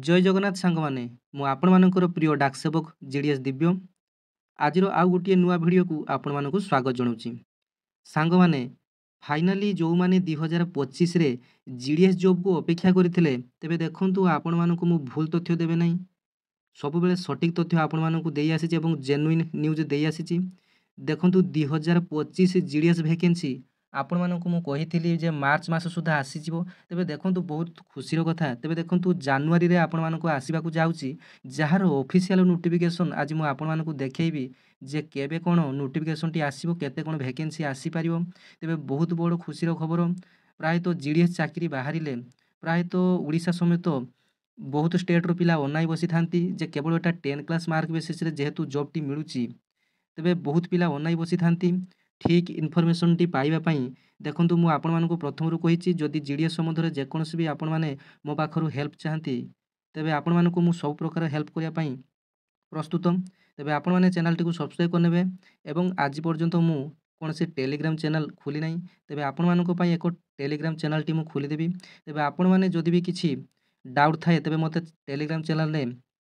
ଜୟ ଜଗନ୍ନାଥ ସାଙ୍ଗମାନେ ମୁଁ ଆପଣମାନଙ୍କର ପ୍ରିୟ ଡାକସେବକ ଜିଡିଏସ୍ ଦିବ୍ୟ ଆଜିର ଆଉ ଗୋଟିଏ ନୂଆ ଭିଡ଼ିଓକୁ ଆପଣମାନଙ୍କୁ ସ୍ୱାଗତ ଜଣାଉଛି। ସାଙ୍ଗମାନେ ଫାଇନାଲି ଯେଉଁମାନେ 2025ରେ ଜିଡିଏସ୍ ଜବ୍କୁ ଅପେକ୍ଷା କରିଥିଲେ ତେବେ ଦେଖନ୍ତୁ ଆପଣମାନଙ୍କୁ ମୁଁ ଭୁଲ ତଥ୍ୟ ଦେବେ ନାହିଁ, ସବୁବେଳେ ସଠିକ୍ ତଥ୍ୟ ଆପଣମାନଙ୍କୁ ଦେଇ ଆସିଛି ଏବଂ ଜେନୁଇନ୍ ନ୍ୟୁଜ୍ ଦେଇ ଆସିଛି। ଦେଖନ୍ତୁ 2025 ଜିଡିଏସ୍ ଭ୍ୟାକେନ୍ସି ଆପଣମାନଙ୍କୁ ମୁଁ କହିଥିଲି ଯେ ମାର୍ଚ୍ଚ ମାସ ସୁଦ୍ଧା ଆସିଯିବ। ତେବେ ଦେଖନ୍ତୁ ବହୁତ ଖୁସିର କଥା, ତେବେ ଦେଖନ୍ତୁ ଜାନୁଆରୀରେ ଆପଣମାନଙ୍କୁ ଆସିବାକୁ ଯାଉଛି, ଯାହାର ଅଫିସିଆଲ ନୋଟିଫିକେସନ୍ ଆଜି ମୁଁ ଆପଣମାନଙ୍କୁ ଦେଖେଇବି ଯେ କେବେ କ'ଣ ନୋଟିଫିକେସନ୍ଟି ଆସିବ, କେତେ କ'ଣ ଭ୍ୟାକେନ୍ସି ଆସିପାରିବ। ତେବେ ବହୁତ ବଡ଼ ଖୁସିର ଖବର, ପ୍ରାୟତଃ ଜିଡିଏସ୍ ଚାକିରି ବାହାରିଲେ ପ୍ରାୟତଃ ଓଡ଼ିଶା ସମେତ ବହୁତ ଷ୍ଟେଟ୍ର ପିଲା ଅନାଇ ବସିଥାନ୍ତି ଯେ କେବଳ ଏଟା 10 କ୍ଲାସ୍ ମାର୍କ ବେସିସ୍ରେ ଯେହେତୁ ଜବ୍ଟି ମିଳୁଛି, ତେବେ ବହୁତ ପିଲା ଅନାଇ ବସିଥାନ୍ତି ଠିକ୍ ଇନଫର୍ମେସନ୍ଟି ପାଇବା ପାଇଁ। ଦେଖନ୍ତୁ ମୁଁ ଆପଣମାନଙ୍କୁ ପ୍ରଥମରୁ କହିଛି, ଯଦି ଜିଡିଏସ୍ ସମ୍ବନ୍ଧରେ ଯେକୌଣସି ବି ଆପଣମାନେ ମୋ ପାଖରୁ ହେଲ୍ପ ଚାହାନ୍ତି ତେବେ ଆପଣମାନଙ୍କୁ ମୁଁ ସବୁ ପ୍ରକାର ହେଲ୍ପ କରିବା ପାଇଁ ପ୍ରସ୍ତୁତ। ତେବେ ଆପଣମାନେ ଚ୍ୟାନେଲଟିକୁ ସବସ୍କ୍ରାଇବ୍ କରିନେବେ ଏବଂ ଆଜି ପର୍ଯ୍ୟନ୍ତ ମୁଁ କୌଣସି ଟେଲିଗ୍ରାମ ଚ୍ୟାନେଲ ଖୋଲି ନାହିଁ, ତେବେ ଆପଣମାନଙ୍କ ପାଇଁ ଏକ ଟେଲିଗ୍ରାମ ଚ୍ୟାନେଲଟି ମୁଁ ଖୋଲିଦେବି। ତେବେ ଆପଣମାନେ ଯଦି ବି କିଛି ଡାଉଟ୍ ଥାଏ ତେବେ ମୋତେ ଟେଲିଗ୍ରାମ ଚ୍ୟାନେଲରେ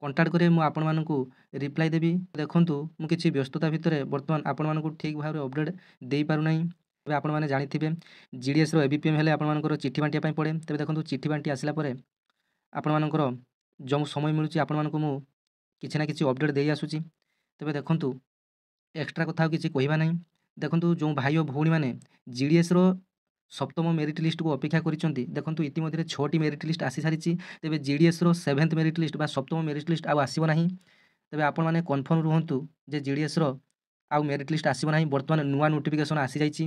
କଣ୍ଟାକ୍ଟ କରିବେ, ମୁଁ ଆପଣମାନଙ୍କୁ ରିପ୍ଲାଏ ଦେବି। ଦେଖନ୍ତୁ ମୁଁ କିଛି ବ୍ୟସ୍ତତା ଭିତରେ ବର୍ତ୍ତମାନ ଆପଣମାନଙ୍କୁ ଠିକ୍ ଭାବରେ ଅପଡ଼େଟ୍ ଦେଇପାରୁନାହିଁ। ତେବେ ଆପଣମାନେ ଜାଣିଥିବେ ଜିଡିଏସ୍ର ଏବିପିଏମ୍ ହେଲେ ଆପଣମାନଙ୍କର ଚିଠି ବାଣ୍ଟିବା ପାଇଁ ପଡ଼େ। ତେବେ ଦେଖନ୍ତୁ ଚିଠି ବାଣ୍ଟି ଆସିଲା ପରେ ଆପଣମାନଙ୍କର ଯେଉଁ ସମୟ ମିଳୁଛି ଆପଣମାନଙ୍କୁ ମୁଁ କିଛି ନା କିଛି ଅପଡ଼େଟ୍ ଦେଇ ଆସୁଛି। ତେବେ ଦେଖନ୍ତୁ ଏକ୍ସଟ୍ରା କଥା ଆଉ କିଛି କହିବା ନାହିଁ। ଦେଖନ୍ତୁ ଯେଉଁ ଭାଇ ଓ ଭଉଣୀମାନେ ଜିଡିଏସ୍ର ସପ୍ତମ ମେରିଟ୍ ଲିଷ୍ଟକୁ ଅପେକ୍ଷା କରିଛନ୍ତି, ଦେଖନ୍ତୁ ଇତିମଧ୍ୟରେ 6ଟି ମେରିଟ୍ ଲିଷ୍ଟ ଆସିସାରିଛି। ତେବେ ଜିଡିଏସ୍ର 7th ମେରିଟ୍ ଲିଷ୍ଟ ବା ସପ୍ତମ ମେରିଟ୍ ଲିଷ୍ଟ ଆଉ ଆସିବ ନାହିଁ। ତେବେ ଆପଣମାନେ କନଫର୍ମ ରୁହନ୍ତୁ ଯେ ଜିଡିଏସ୍ର ଆଉ ମେରିଟ୍ ଲିଷ୍ଟ ଆସିବ ନାହିଁ। ବର୍ତ୍ତମାନ ନୂଆ ନୋଟିଫିକେସନ୍ ଆସିଯାଇଛି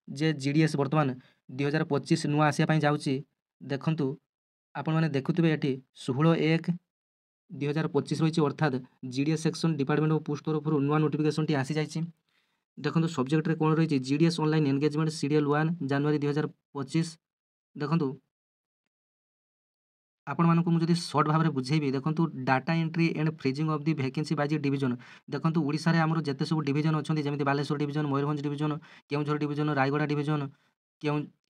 ଯେ ଜିଡିଏସ୍ ବର୍ତ୍ତମାନ 2025 ନୂଆ ଆସିବା ପାଇଁ ଯାଉଛି। ଦେଖନ୍ତୁ ଆପଣମାନେ ଦେଖୁଥିବେ ଏଠି 16/1/2025 ରହିଛି, ଅର୍ଥାତ୍ GDS section Department of Post ତରଫରୁ ନୂଆ ନୋଟିଫିକେସନ୍ଟି ଆସିଯାଇଛି। ଦେଖନ୍ତୁ ସବଜେକ୍ଟରେ କ'ଣ ରହିଛି, ଜିଡିଏସ୍ ଅନଲାଇନ୍ ଏନଗେଜମେଣ୍ଟ ସିରିଏଲ୍ 1 ଜାନୁଆରୀ 2025। ଦେଖନ୍ତୁ ଆପଣମାନଙ୍କୁ ମୁଁ ଯଦି ସର୍ଟ ଭାବରେ ବୁଝେଇବି, ଦେଖନ୍ତୁ data entry and freezing of the vacancy by the division. ଦେଖନ୍ତୁ ଓଡ଼ିଶାରେ ଆମର ଯେତେ ସବୁ ଡିଭିଜନ୍ ଅଛନ୍ତି, ଯେମିତି Balasore division, Mayurbhanj division, Keonjhar division, Rayagada division,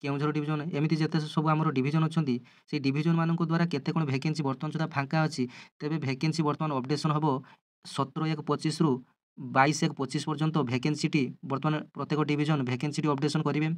Keonjhar division, ଏମିତି ଯେତେ ସବୁ ଆମର ଡିଭିଜନ୍ ଅଛନ୍ତି, ସେଇ ଡିଭିଜନ୍ ମାନଙ୍କ ଦ୍ୱାରା କେତେ କ'ଣ ଭ୍ୟାକେନ୍ସି ବର୍ତ୍ତମାନ ସୁଦ୍ଧା ଫାଙ୍କା ଅଛି। ତେବେ ଭ୍ୟାକେନ୍ସି ବର୍ତ୍ତମାନ ଅପଡେସନ୍ ହେବ 17/1/25ରୁ 22/1/25 ପର୍ଯ୍ୟନ୍ତ ଭ୍ୟାକେନ୍ସିଟି ବର୍ତ୍ତମାନ ପ୍ରତ୍ୟେକ ଡିଭିଜନ୍ ଭ୍ୟାକେନ୍ସିଟି ଅପଡେସନ୍ କରିବେ।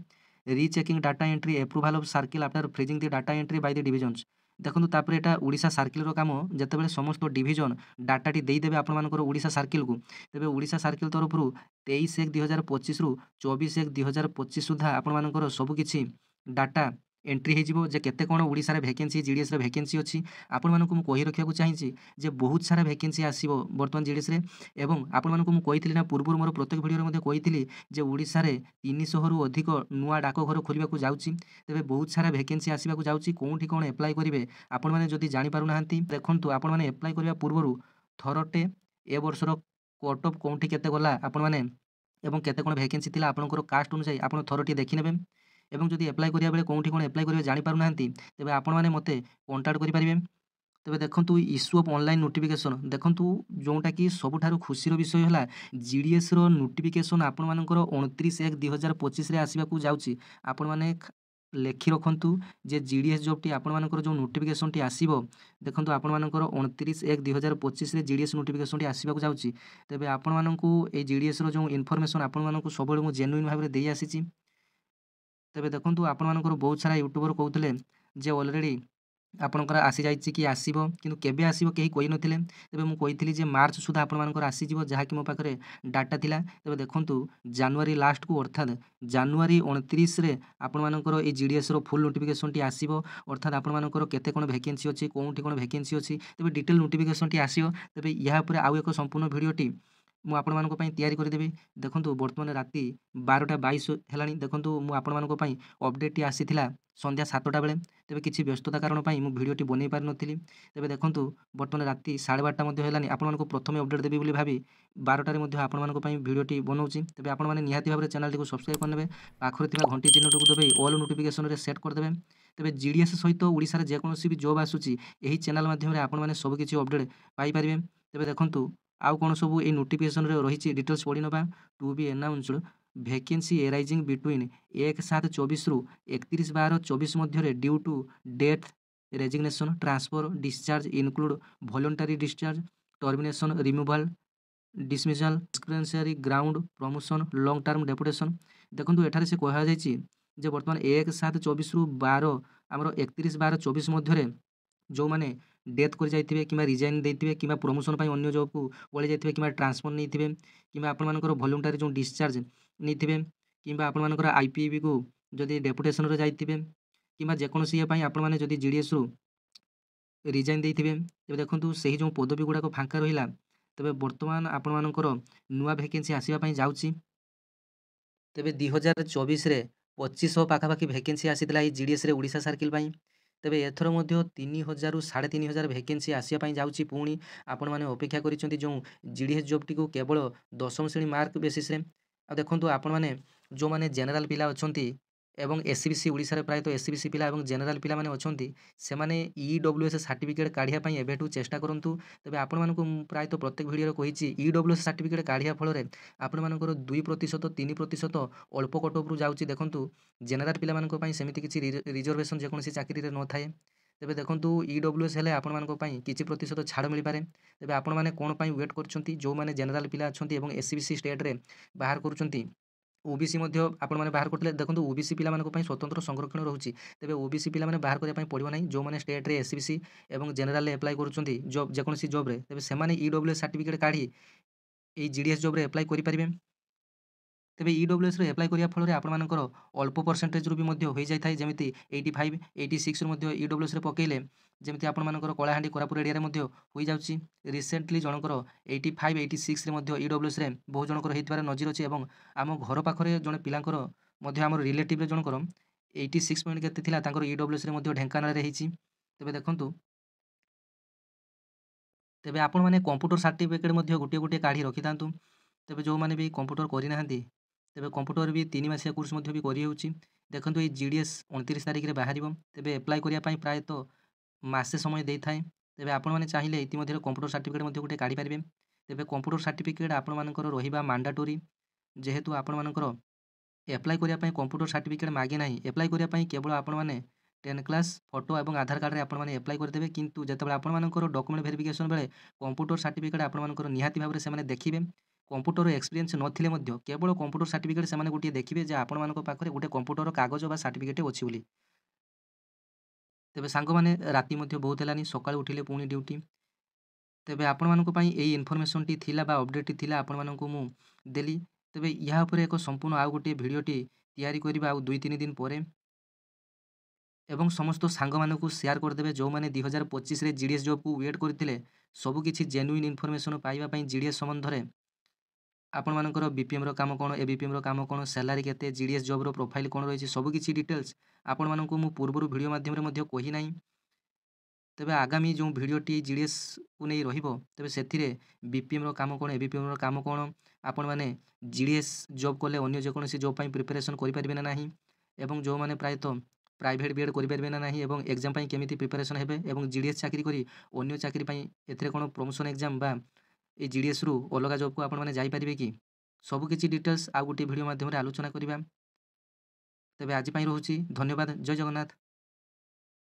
Rechecking data entry approval of circle after freezing the data entry by the divisions. ଦେଖନ୍ତୁ ତାପରେ ଏଟା ଓଡ଼ିଶା ସାର୍କିଲ୍ର କାମ, ଯେତେବେଳେ ସମସ୍ତ ଡିଭିଜନ୍ ଡାଟାଟି ଦେଇଦେବେ ଆପଣମାନଙ୍କର ଓଡ଼ିଶା ସାର୍କିଲ୍କୁ, ତେବେ ଓଡ଼ିଶା ସାର୍କିଲ୍ ତରଫରୁ 23/1/2025ରୁ 24/1/2025 ସୁଦ୍ଧା ଆପଣମାନଙ୍କର ସବୁକିଛି ଡାଟା ଏଣ୍ଟ୍ରି ହେଇଯିବ ଯେ କେତେ କ'ଣ ଓଡ଼ିଶାରେ ଭ୍ୟାକେନ୍ସି, ଜିଡିଏସ୍ର ଭ୍ୟାକେନ୍ସି ଅଛି। ଆପଣମାନଙ୍କୁ ମୁଁ କହି ରଖିବାକୁ ଚାହିଁଛି ଯେ ବହୁତ ସାରା ଭ୍ୟାକେନ୍ସି ଆସିବ ବର୍ତ୍ତମାନ ଜିଡିଏସ୍ରେ। ଏବଂ ଆପଣମାନଙ୍କୁ ମୁଁ କହିଥିଲି ନା ପୂର୍ବରୁ ମୋର ପ୍ରତ୍ୟେକ ଭିଡ଼ିଓରେ ମଧ୍ୟ କହିଥିଲି ଯେ ଓଡ଼ିଶାରେ 300ରୁ ଅଧିକ ନୂଆ ଡାକଘର ଖୋଲିବାକୁ ଯାଉଛି। ତେବେ ବହୁତ ସାରା ଭ୍ୟାକେନ୍ସି ଆସିବାକୁ ଯାଉଛି। କେଉଁଠି କ'ଣ ଆପ୍ଲାଏ କରିବେ ଆପଣମାନେ ଯଦି ଜାଣିପାରୁନାହାନ୍ତି, ଦେଖନ୍ତୁ ଆପଣମାନେ ଆପ୍ଲାଏ କରିବା ପୂର୍ବରୁ ଥରଟେ ଏ ବର୍ଷର କଟ୍ ଅଫ୍ କେଉଁଠି କେତେ ଗଲା ଆପଣମାନେ ଏବଂ କେତେ କ'ଣ ଭ୍ୟାକେନ୍ସି ଥିଲା ଆପଣଙ୍କର କାଷ୍ଟ ଅନୁଯାୟୀ ଆପଣ ଥରଟିଏ ଦେଖିନେବେ। ଏବଂ ଯଦି ଆପ୍ଲାଏ କରିବା ବେଳେ କେଉଁଠି କ'ଣ ଆପ୍ଲାଏ କରିବେ ଜାଣିପାରୁନାହାନ୍ତି, ତେବେ ଆପଣମାନେ ମୋତେ କଣ୍ଟାକ୍ଟ କରିପାରିବେ। ତେବେ ଦେଖନ୍ତୁ ଇସ୍ୟୁ ଅଫ୍ ଅନଲାଇନ୍ ନୋଟିଫିକେସନ୍, ଦେଖନ୍ତୁ ଯେଉଁଟାକି ସବୁଠାରୁ ଖୁସିର ବିଷୟ ହେଲା ଜିଡିଏସ୍ର ନୋଟିଫିକେସନ୍ ଆପଣମାନଙ୍କର 29/1/2025ରେ ଆସିବାକୁ ଯାଉଛି। ଆପଣମାନେ ଲେଖି ରଖନ୍ତୁ ଯେ ଜିଡିଏସ୍ ଜବ୍ଟି ଆପଣମାନଙ୍କର ଯେଉଁ ନୋଟିଫିକେସନ୍ଟି ଆସିବ, ଦେଖନ୍ତୁ ଆପଣମାନଙ୍କର 29/1/2025ରେ ଜିଡିଏସ୍ ନୋଟିଫିକେସନ୍ଟି ଆସିବାକୁ ଯାଉଛି। ତେବେ ଆପଣମାନଙ୍କୁ ଏଇ ଜିଡିଏସ୍ର ଯେଉଁ ଇନଫର୍ମେସନ୍ ଆପଣମାନଙ୍କୁ ସବୁବେଳେ ମୁଁ ଜେନୁଇନ୍ ଭାବରେ ଦେଇ ଆସିଛି। ତେବେ ଦେଖନ୍ତୁ ଆପଣମାନଙ୍କର ବହୁତ ସାରା ୟୁଟ୍ୟୁବର କହୁଥିଲେ ଯେ ଅଲରେଡ଼ି ଆପଣଙ୍କର ଆସିଯାଇଛି କି ଆସିବ, କିନ୍ତୁ କେବେ ଆସିବ କେହି କହିନଥିଲେ। ତେବେ ମୁଁ କହିଥିଲି ଯେ ମାର୍ଚ୍ଚ ସୁଦ୍ଧା ଆପଣମାନଙ୍କର ଆସିଯିବ, ଯାହାକି ମୋ ପାଖରେ ଡାଟା ଥିଲା। ତେବେ ଦେଖନ୍ତୁ ଜାନୁଆରୀ ଲାଷ୍ଟକୁ ଅର୍ଥାତ୍ ଜାନୁଆରୀ 29ରେ ଆପଣମାନଙ୍କର ଏଇ ଜିଡିଏସ୍ର ଫୁଲ୍ ନୋଟିଫିକେସନ୍ଟି ଆସିବ, ଅର୍ଥାତ୍ ଆପଣମାନଙ୍କର କେତେ କ'ଣ ଭ୍ୟାକେନ୍ସି ଅଛି, କେଉଁଠି କ'ଣ ଭ୍ୟାକେନ୍ସି ଅଛି, ତେବେ ଡିଟେଲ୍ ନୋଟିଫିକେସନ୍ଟି ଆସିବ। ତେବେ ଏହା ଉପରେ ଆଉ ଏକ ସମ୍ପୂର୍ଣ୍ଣ ଭିଡ଼ିଓଟି ମୁଁ ଆପଣମାନଙ୍କ ପାଇଁ ତିଆରି କରିଦେବି। ଦେଖନ୍ତୁ ବର୍ତ୍ତମାନ ରାତି 12:22 ହେଲାଣି। ଦେଖନ୍ତୁ ମୁଁ ଆପଣମାନଙ୍କ ପାଇଁ ଅପଡ଼େଟ୍ଟି ଆସିଥିଲା ସନ୍ଧ୍ୟା 7ଟା ବେଳେ। ତେବେ କିଛି ବ୍ୟସ୍ତତା କାରଣ ପାଇଁ ମୁଁ ଭିଡ଼ିଓଟି ବନେଇ ପାରିନଥିଲି। ତେବେ ଦେଖନ୍ତୁ ବର୍ତ୍ତମାନ ରାତି 12:30 ମଧ୍ୟ ହେଲାଣି। ଆପଣମାନଙ୍କୁ ପ୍ରଥମେ ଅପଡ଼େଟ୍ ଦେବି ବୋଲି ଭାବି 12ଟାରେ ମଧ୍ୟ ଆପଣମାନଙ୍କ ପାଇଁ ଭିଡ଼ିଓଟି ବନଉଛି। ତେବେ ଆପଣମାନେ ନିହାତି ଭାବରେ ଚ୍ୟାନେଲଟିକୁ ସବସ୍କ୍ରାଇବ୍ କରିନେବେ, ପାଖରେ ଥିବା ଘଣ୍ଟି ଚିହ୍ନଟିକୁ ଦବାଇ ଅଲ୍ ନୋଟିଫିକେସନ୍ରେ ସେଟ୍ କରିଦେବେ। ତେବେ ଜିଡିଏସ୍ ସହିତ ଓଡ଼ିଶାରେ ଯେକୌଣସି ବି ଜବ୍ ଆସୁଛି ଏହି ଚ୍ୟାନେଲ ମାଧ୍ୟମରେ ଆପଣମାନେ ସବୁକିଛି ଅପଡ଼େଟ୍ ପାଇପାରିବେ। ତେବେ ଦେଖନ୍ତୁ ଆଉ କ'ଣ ସବୁ ଏଇ ନୋଟିଫିକେସନ୍ରେ ରହିଛି ଡିଟେଲ୍ସ ପଢ଼ି ନେବା। To be announced vacancy arising between 1/7/24ରୁ 31/12/24 ମଧ୍ୟରେ due to death resignation, transfer, discharge include voluntary discharge, termination, removal, dismissal, discriminatory ground, promotion, long term deputation. ଦେଖନ୍ତୁ ଏଠାରେ ସେ କୁହାଯାଇଛି ଯେ ବର୍ତ୍ତମାନ 1/7/24ରୁ 12 ଆମର 31/12/24 ମଧ୍ୟରେ ଯେଉଁମାନେ ଡେଥ୍ କରିଯାଇଥିବେ କିମ୍ବା ରିଜାଇନ୍ ଦେଇଥିବେ କିମ୍ବା ପ୍ରମୋସନ୍ ପାଇଁ ଅନ୍ୟ ଜବ୍କୁ ପଳେଇ ଯାଇଥିବେ କିମ୍ବା ଟ୍ରାନ୍ସଫର ନେଇଥିବେ କିମ୍ବା ଆପଣମାନଙ୍କର ଭଲୁଣ୍ଟାରୀ ଯେଉଁ ଡିସଚାର୍ଜ ନେଇଥିବେ କିମ୍ବା ଆପଣମାନଙ୍କର IPEBକୁ ଯଦି ଡେପୁଟେସନରେ ଯାଇଥିବେ କିମ୍ବା ଯେକୌଣସି ଇଏ ପାଇଁ ଆପଣମାନେ ଯଦି GDSରୁ ରିଜାଇନ୍ ଦେଇଥିବେ, ତେବେ ଦେଖନ୍ତୁ ସେହି ଯେଉଁ ପଦବୀ ଗୁଡ଼ାକ ଫାଙ୍କା ରହିଲା, ତେବେ ବର୍ତ୍ତମାନ ଆପଣମାନଙ୍କର ନୂଆ ଭେକେନ୍ସି ଆସିବା ପାଇଁ ଯାଉଛି। ତେବେ 2024ରେ 2500 ପାଖାପାଖି ଭେକେନ୍ସି ଆସିଥିଲା ଏଇ GDSରେ ଓଡ଼ିଶା ସାର୍କିଲ୍ ପାଇଁ। ତେବେ ଏଥର ମଧ୍ୟ 3000ରୁ 3500 ଭେକେନ୍ସି ଆସିବା ପାଇଁ ଯାଉଛି। ପୁଣି ଆପଣମାନେ ଅପେକ୍ଷା କରିଛନ୍ତି ଯେଉଁ GDS ଜବ୍ଟିକୁ କେବଳ 10ମ ଶ୍ରେଣୀ ମାର୍କ ବେସିସ୍ରେ। ଆଉ ଦେଖନ୍ତୁ ଆପଣମାନେ ଯେଉଁମାନେ ଜେନେରାଲ ପିଲା ଅଛନ୍ତି ଏବଂ SCBC ଓଡ଼ିଶାରେ ପ୍ରାୟତଃ SCBC ପିଲା ଏବଂ ଜେନେରାଲ ପିଲାମାନେ ଅଛନ୍ତି, ସେମାନେ EWS ସାର୍ଟିଫିକେଟ୍ କାଢ଼ିବା ପାଇଁ ଏବେଠୁ ଚେଷ୍ଟା କରନ୍ତୁ। ତେବେ ଆପଣମାନଙ୍କୁ ମୁଁ ପ୍ରାୟତଃ ପ୍ରତ୍ୟେକ ଭିଡ଼ିଓରେ କହିଛି EWS ସାର୍ଟିଫିକେଟ୍ କାଢ଼ିବା ଫଳରେ ଆପଣମାନଙ୍କର 2% 3% ଅଳ୍ପ କଟଅଫ୍ରୁ ଯାଉଛି। ଦେଖନ୍ତୁ ଜେନେରାଲ ପିଲାମାନଙ୍କ ପାଇଁ ସେମିତି କିଛି ରିଜର୍ଭେସନ୍ ଯେକୌଣସି ଚାକିରିରେ ନଥାଏ। ତେବେ ଦେଖନ୍ତୁ EWS ହେଲେ ଆପଣମାନଙ୍କ ପାଇଁ କିଛି ପ୍ରତିଶତ ଛାଡ଼ ମିଳିପାରେ। ତେବେ ଆପଣମାନେ କ'ଣ ପାଇଁ ୱେଟ୍ କରୁଛନ୍ତି? ଯେଉଁମାନେ ଜେନେରାଲ ପିଲା ଅଛନ୍ତି ଏବଂ SCBC ଷ୍ଟେଟ୍ରେ ବାହାର କରୁଛନ୍ତି, OBC ମଧ୍ୟ ଆପଣମାନେ ବାହାର କରିଥିଲେ। ଦେଖନ୍ତୁ OBC ପିଲାମାନଙ୍କ ପାଇଁ ସ୍ୱତନ୍ତ୍ର ସଂରକ୍ଷଣ ରହୁଛି। ତେବେ OBC ପିଲାମାନେ ବାହାର କରିବା ପାଇଁ ପଡ଼ିବ ନାହିଁ। ଯେଉଁମାନେ ଷ୍ଟେଟ୍ରେ SCBC ଏବଂ ଜେନେରାଲରେ ଆପ୍ଲାଏ କରୁଛନ୍ତି ଜବ୍ ଯେକୌଣସି ଜବ୍ରେ, ତେବେ ସେମାନେ EWS ସାର୍ଟିଫିକେଟ୍ କାଢ଼ି ଏଇ GDS ଜବ୍ରେ ଆପ୍ଲାଏ କରିପାରିବେ। ତେବେ EWSରେ ଆପ୍ଲାଏ କରିବା ଫଳରେ ଆପଣମାନଙ୍କର ଅଳ୍ପ ପରସେଣ୍ଟେଜରୁ ବି ମଧ୍ୟ ହୋଇଯାଇଥାଏ। ଯେମିତି 85, 86ରୁ ମଧ୍ୟ EWSରେ ପକେଇଲେ ଯେମିତି ଆପଣମାନଙ୍କର କଳାହାଣ୍ଡି, କୋରାପୁଟ ଏରିଆରେ ମଧ୍ୟ ହୋଇଯାଉଛି। ରିସେଣ୍ଟଲି ଜଣଙ୍କର 85, 86ରେ ମଧ୍ୟ EWSରେ ବହୁ ଜଣଙ୍କର ହେଇଥିବାର ନଜିର ଅଛି ଏବଂ ଆମ ଘର ପାଖରେ ଜଣେ ପିଲାଙ୍କର ମଧ୍ୟ ଆମର ରିଲେଟିଭରେ ଜଣଙ୍କର 86 ପଏଣ୍ଟ କେତେ ଥିଲା, ତାଙ୍କର EWSରେ ମଧ୍ୟ ଢେଙ୍କାନାଳରେ ହେଇଛି। ତେବେ ଦେଖନ୍ତୁ, ତେବେ ଆପଣମାନେ କମ୍ପ୍ୟୁଟର ସାର୍ଟିଫିକେଟ୍ ମଧ୍ୟ ଗୋଟିଏ ଗୋଟିଏ କାଢ଼ି ରଖିଥାନ୍ତୁ। ତେବେ ଯେଉଁମାନେ ବି କମ୍ପ୍ୟୁଟର କରିନାହାନ୍ତି, ତେବେ କମ୍ପ୍ୟୁଟର ବି 3 ମାସିଆ କୋର୍ସ ମଧ୍ୟ ବି କରିହେଉଛି। ଦେଖନ୍ତୁ ଏଇ GDS 29 ତାରିଖରେ ବାହାରିବ। ତେବେ ଆପ୍ଲାଏ କରିବା ପାଇଁ ପ୍ରାୟତଃ ମାସେ ସମୟ ଦେଇଥାଏ। ତେବେ ଆପଣମାନେ ଚାହିଁଲେ ଇତିମଧ୍ୟରେ କମ୍ପ୍ୟୁଟର ସାର୍ଟିଫିକେଟ୍ ମଧ୍ୟ ଗୋଟେ କାଢ଼ିପାରିବେ। ତେବେ କମ୍ପ୍ୟୁଟର ସାର୍ଟିଫିକେଟ୍ ଆପଣମାନଙ୍କର ରହିବା ମାଣ୍ଡାଟୋରି। ଯେହେତୁ ଆପଣମାନଙ୍କର ଆପ୍ଲାଏ କରିବା ପାଇଁ କମ୍ପ୍ୟୁଟର ସାର୍ଟିଫିକେଟ୍ ମାଗେ ନାହିଁ। ଆପ୍ଲାଏ କରିବା ପାଇଁ କେବଳ ଆପଣମାନେ 10 କ୍ଲାସ୍ ଫଟୋ ଏବଂ ଆଧାର କାର୍ଡ଼ରେ ଆପଣମାନେ ଆପ୍ଲାଏ କରିଦେବେ। କିନ୍ତୁ ଯେତେବେଳେ ଆପଣମାନଙ୍କର ଡକୁମେଣ୍ଟ ଭେରିଫିକେସନ୍ ବେଳେ କମ୍ପ୍ୟୁଟର ସାର୍ଟିଫିକେଟ୍ ଆପଣମାନଙ୍କର ନିହାତି ଭାବରେ ସେମାନେ ଦେଖିବେ। କମ୍ପ୍ୟୁଟର ଏକ୍ସପିରିଏନ୍ସ ନଥିଲେ ମଧ୍ୟ କେବଳ କମ୍ପ୍ୟୁଟର ସାର୍ଟିଫିକେଟ୍ ସେମାନେ ଗୋଟିଏ ଦେଖିବେ ଯେ ଆପଣମାନଙ୍କ ପାଖରେ ଗୋଟେ କମ୍ପ୍ୟୁଟର କାଗଜ ବା ସାର୍ଟିଫିକେଟ୍ ଅଛି ବୋଲି। ତେବେ ସାଙ୍ଗମାନେ ରାତି ମଧ୍ୟ ବହୁତ ହେଲାନି, ସକାଳୁ ଉଠିଲେ ପୁଣି ଡ୍ୟୁଟି। ତେବେ ଆପଣମାନଙ୍କ ପାଇଁ ଏଇ ଇନଫର୍ମେସନ୍ଟି ଥିଲା ବା ଅପଡ଼େଟ୍ଟି ଥିଲା, ଆପଣମାନଙ୍କୁ ମୁଁ ଦେଲି। ତେବେ ଏହା ଉପରେ ଏକ ସମ୍ପୂର୍ଣ୍ଣ ଆଉ ଗୋଟିଏ ଭିଡ଼ିଓଟି ତିଆରି କରିବା ଆଉ 2-3 ଦିନ ପରେ, ଏବଂ ସମସ୍ତ ସାଙ୍ଗମାନଙ୍କୁ ସେୟାର କରିଦେବେ ଯେଉଁମାନେ 2025ରେ GDS ଜବ୍କୁ ୱେଟ୍ କରିଥିଲେ। ସବୁକିଛି ଜେନୁଇନ୍ ଇନଫର୍ମେସନ୍ ପାଇବା ପାଇଁ GDS ସମ୍ବନ୍ଧରେ ଆପଣମାନଙ୍କର BPMର କାମ କ'ଣ, ABPMର କାମ କ'ଣ, ସାଲାରୀ କେତେ, GDS ଜବ୍ର ପ୍ରୋଫାଇଲ୍ କ'ଣ ରହିଛି, ସବୁକିଛି ଡିଟେଲ୍ସ ଆପଣମାନଙ୍କୁ ମୁଁ ପୂର୍ବରୁ ଭିଡ଼ିଓ ମାଧ୍ୟମରେ ମଧ୍ୟ କହିନାହିଁ। ତେବେ ଆଗାମୀ ଯେଉଁ ଭିଡ଼ିଓଟି GDSକୁ ନେଇ ରହିବ, ତେବେ ସେଥିରେ BPMର କାମ କ'ଣ, ABPMର କାମ କ'ଣ, ଆପଣମାନେ GDS ଜବ୍ କଲେ ଅନ୍ୟ ଯେକୌଣସି ଜବ୍ ପାଇଁ ପ୍ରିପାରେସନ୍ କରିପାରିବେ ନା ନାହିଁ, ଏବଂ ଯେଉଁମାନେ ପ୍ରାୟତଃ ପ୍ରାଇଭେଟ୍ B.Ed କରିପାରିବେ ନା ନାହିଁ ଏବଂ ଏକ୍ଜାମ୍ ପାଇଁ କେମିତି ପ୍ରିପାରେସନ୍ ହେବେ, ଏବଂ GDS ଚାକିରି କରି ଅନ୍ୟ ଚାକିରି ପାଇଁ ଏଥିରେ କ'ଣ ପ୍ରମୋସନ୍ ଏକ୍ଜାମ୍ ବା এই GDSରୁ ଅଲଗା ଜବ୍କୁ ଆପଣମାନେ ଯାଇପାରିବେ କି? ସବୁକିଛି ଡିଟେଲ୍ସ ଆଉ ଗୋଟିଏ ଭିଡ଼ିଓ ମାଧ୍ୟମରେ ଆଲୋଚନା କରିବା। ତେବେ ଆଜି ପାଇଁ ରହୁଛି। ଧନ୍ୟବାଦ। ଜୟ ଜଗନ୍ନାଥ।